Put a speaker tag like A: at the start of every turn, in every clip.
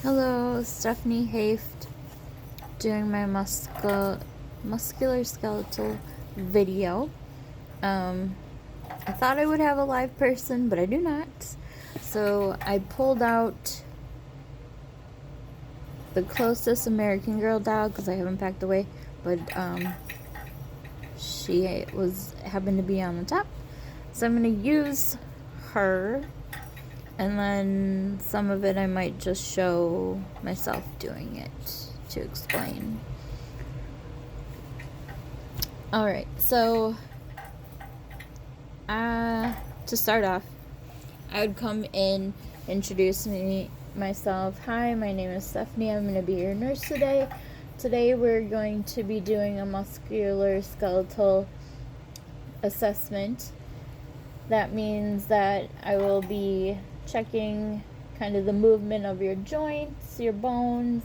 A: Hello, Stephanie Haft, doing my muscular skeletal video. I thought I would have a live person, but I do not. So I pulled out the closest American Girl doll because I haven't packed away, but she happened to be on the top. So I'm gonna use her, and then some of it I might just show myself doing it to explain. Alright, so to start off, I would come in, introduce myself. Hi, my name is Stephanie. I'm going to be your nurse today. Today we're going to be doing a musculoskeletal assessment. That means that I will be checking kind of the movement of your joints, your bones,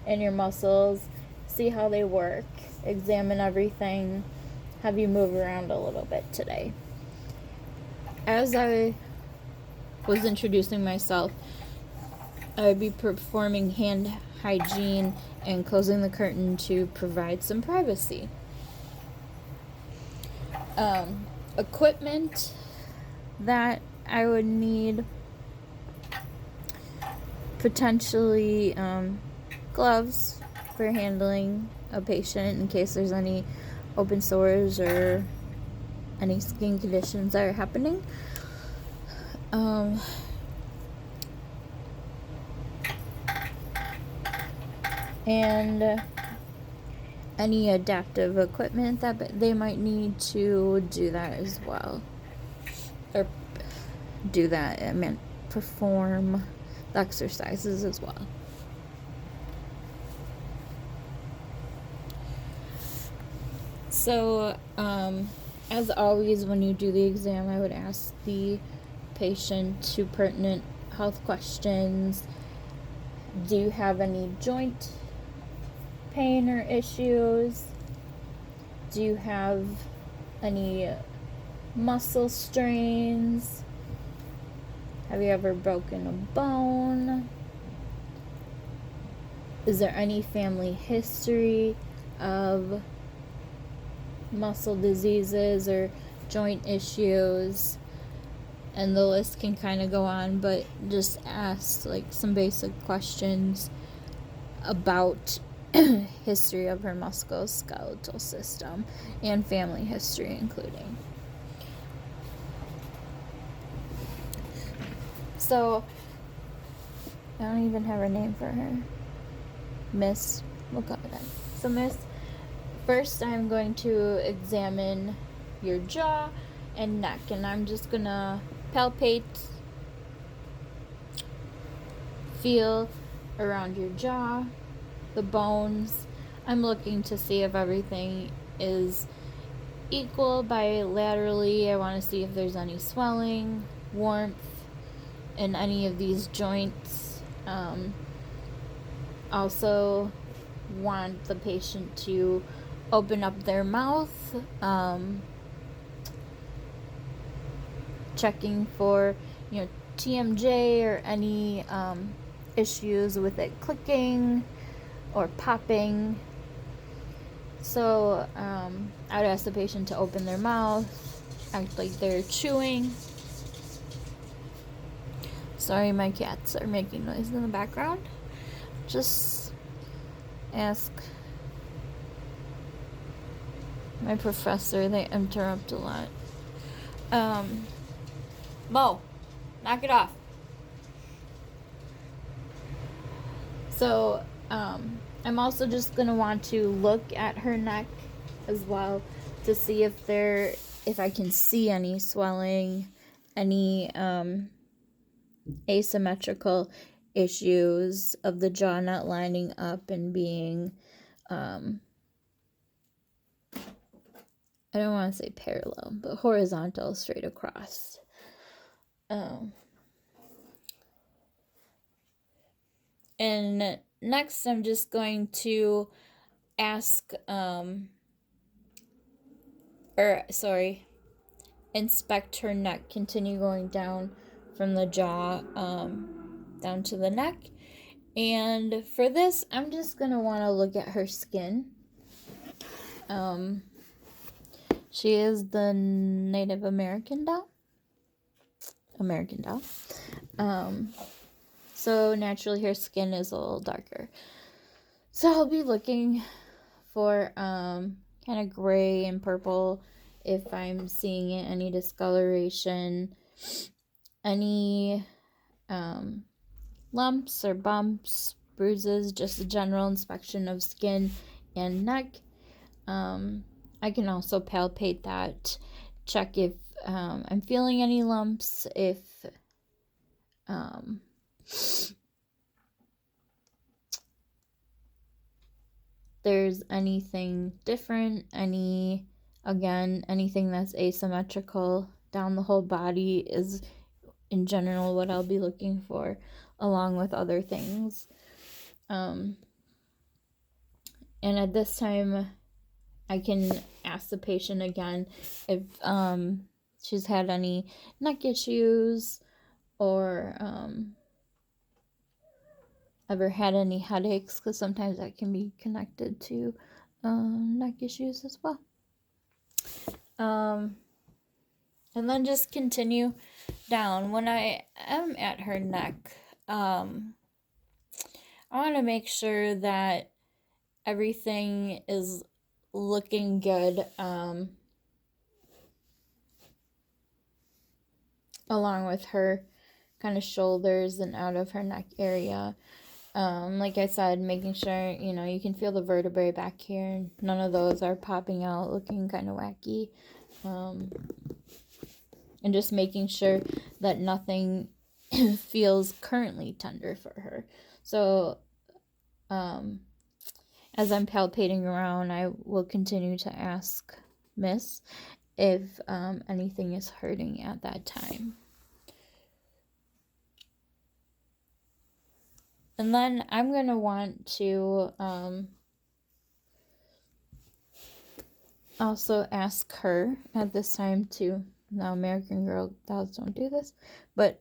A: and your muscles, see how they work, examine everything, have you move around a little bit today. As I was introducing myself, I would be performing hand hygiene and closing the curtain to provide some privacy. Equipment that I would need, potentially gloves for handling a patient in case there's any open sores or any skin conditions that are happening. And any adaptive equipment that they might need to do that as well. Or do that, I meant perform the exercises as well. So, as always, when you do the exam, I would ask the patient 2 pertinent health questions. Do you have any joint pain or issues? Do you have any muscle strains? Have you ever broken a bone? Is there any family history of muscle diseases or joint issues? And the list can kind of go on, but just ask like some basic questions about history of her musculoskeletal system and family history including. So I don't even have a name for her. Miss, we'll call her that. So Miss, first I'm going to examine your jaw and neck, and I'm just gonna palpate, feel around your jaw, the bones. I'm looking to see if everything is equal bilaterally. I want to see if there's any swelling, warmth in any of these joints. Also want the patient to open up their mouth, checking for TMJ or any issues with it clicking or popping. So I would ask the patient to open their mouth, act like they're chewing. Sorry, my cats are making noise in the background. Just ask my professor, they interrupt a lot. Mo, knock it off. So, I'm also just going to want to look at her neck as well to see if I can see any swelling, any asymmetrical issues of the jaw not lining up and being, I don't want to say parallel, but horizontal, straight across. And next I'm just going to ask, inspect her neck, continue going down from the jaw, down to the neck, And for this, I'm just going to want to look at her skin. She is the Native American doll. So naturally her skin is a little darker. So I'll be looking for kind of gray and purple if I'm seeing any discoloration, any lumps or bumps, bruises, just a general inspection of skin and neck. I can also palpate that, check if I'm feeling any lumps, if there's anything different, anything that's asymmetrical down the whole body is in general what I'll be looking for, along with other things. And at this time, I can ask the patient again if she's had any neck issues or ever had any headaches, because sometimes that can be connected to neck issues as well. And then just continue down. When I am at her neck, I want to make sure that everything is looking good, along with her kind of shoulders and out of her neck area. Like I said, making sure, you can feel the vertebrae back here. None of those are popping out, looking kind of wacky. And just making sure that nothing feels currently tender for her. So, as I'm palpating around, I will continue to ask Miss if anything is hurting at that time. And then I'm going to want to also ask her at this time to, now American Girl dolls don't do this, but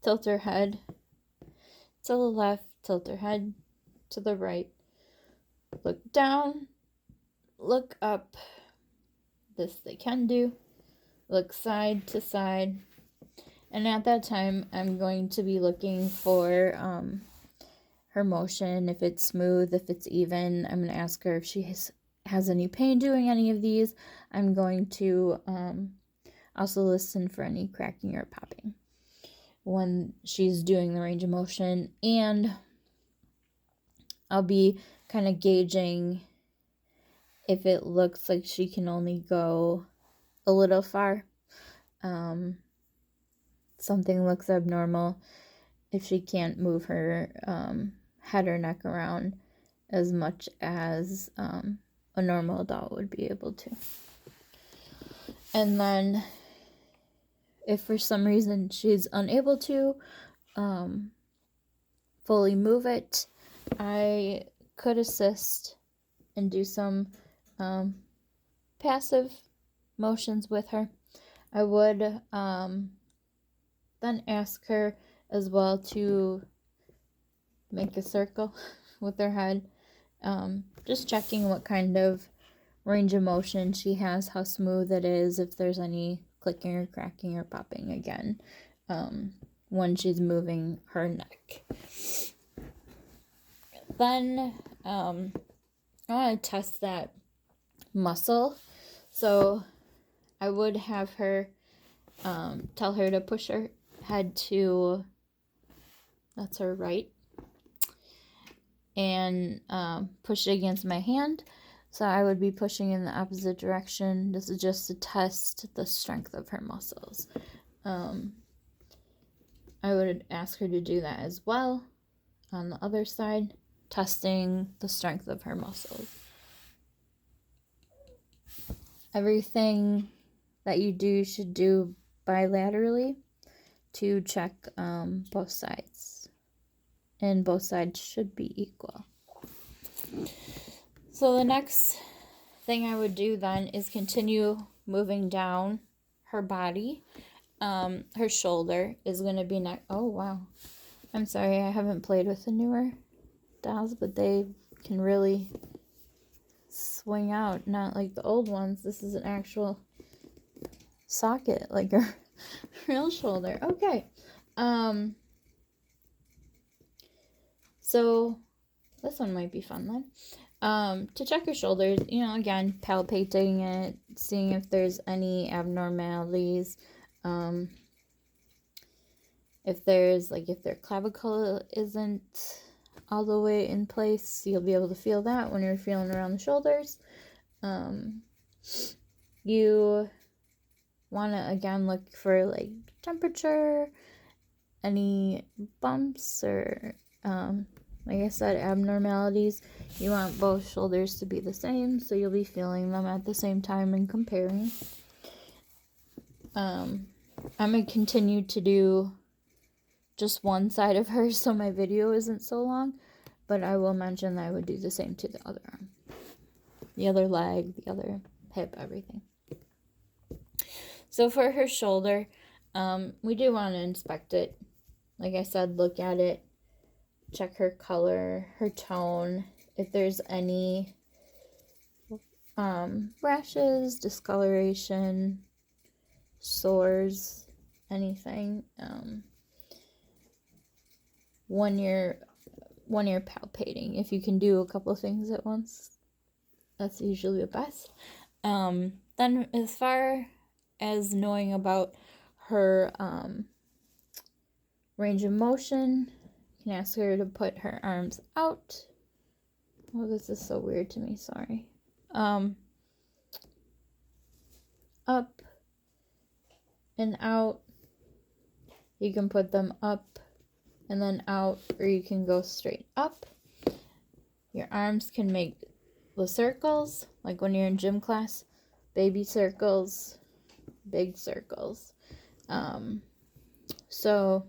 A: tilt her head to the left, tilt her head to the right, look down, look up, this they can do, look side to side. And at that time, I'm going to be looking for her motion, if it's smooth, if it's even. I'm going to ask her if she has any pain doing any of these. I'm going to also listen for any cracking or popping when she's doing the range of motion. And I'll be kind of gauging if it looks like she can only go a little far. Something looks abnormal if she can't move her head or neck around as much as a normal doll would be able to. And then if for some reason she's unable to fully move it, I could assist and do some passive motions with her. I would then ask her as well to make a circle with her head, just checking what kind of range of motion she has, how smooth it is, if there's any clicking or cracking or popping again when she's moving her neck. Then I want to test that muscle, so I would have her tell her to push her head to, that's her right, and push it against my hand. So I would be pushing in the opposite direction. This is just to test the strength of her muscles. I would ask her to do that as well on the other side, testing the strength of her muscles. Everything that you do should do bilaterally to check both sides, and both sides should be equal. So the next thing I would do then is continue moving down her body. Her shoulder is going to be neck. Oh wow, I'm sorry, I haven't played with the newer dolls, but they can really swing out, not like the old ones. This is an actual socket, like a real shoulder. Okay. So this one might be fun then. To check your shoulders, you know, again, palpating it, seeing if there's any abnormalities. If their clavicle isn't all the way in place, you'll be able to feel that when you're feeling around the shoulders. You want to, again, look for, like, temperature, any bumps, or, like I said, abnormalities. You want both shoulders to be the same, so you'll be feeling them at the same time and comparing. I'm going to continue to do just one side of her so my video isn't so long, but I will mention that I would do the same to the other arm, the other leg, the other hip, everything. So for her shoulder, we do want to inspect it. Like I said, look at it, check her color, her tone, if there's any rashes, discoloration, sores, anything. When you're palpating, if you can do a couple things at once, that's usually the best. Then as far as knowing about her range of motion, you can ask her to put her arms out. Oh, this is so weird to me, sorry. Up and out. You can put them up and then out, or you can go straight up. Your arms can make the circles, like when you're in gym class, baby circles, big circles. So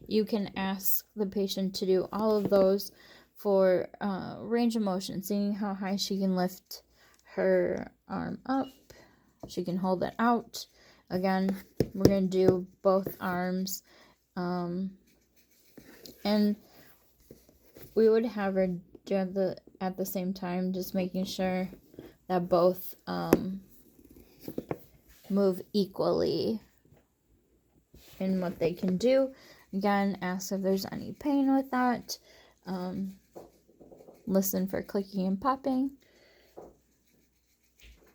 A: you can ask the patient to do all of those for range of motion, seeing how high she can lift her arm up. She can hold it out. Again, we're going to do both arms. And we would have her do at the same time, just making sure that both move equally in what they can do. Again, ask if there's any pain with that. Listen for clicking and popping.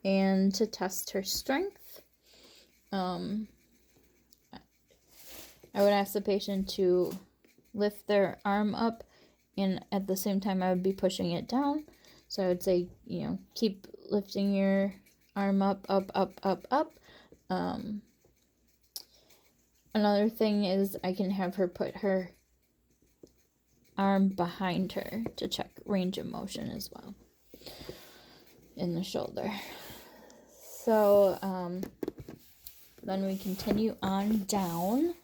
A: And to test her strength, I would ask the patient to lift their arm up, and at the same time I would be pushing it down. So I would say, you know, keep lifting your arm up, up, up, up, up. Another thing is I can have her put her arm behind her to check range of motion as well in the shoulder. So then we continue on down.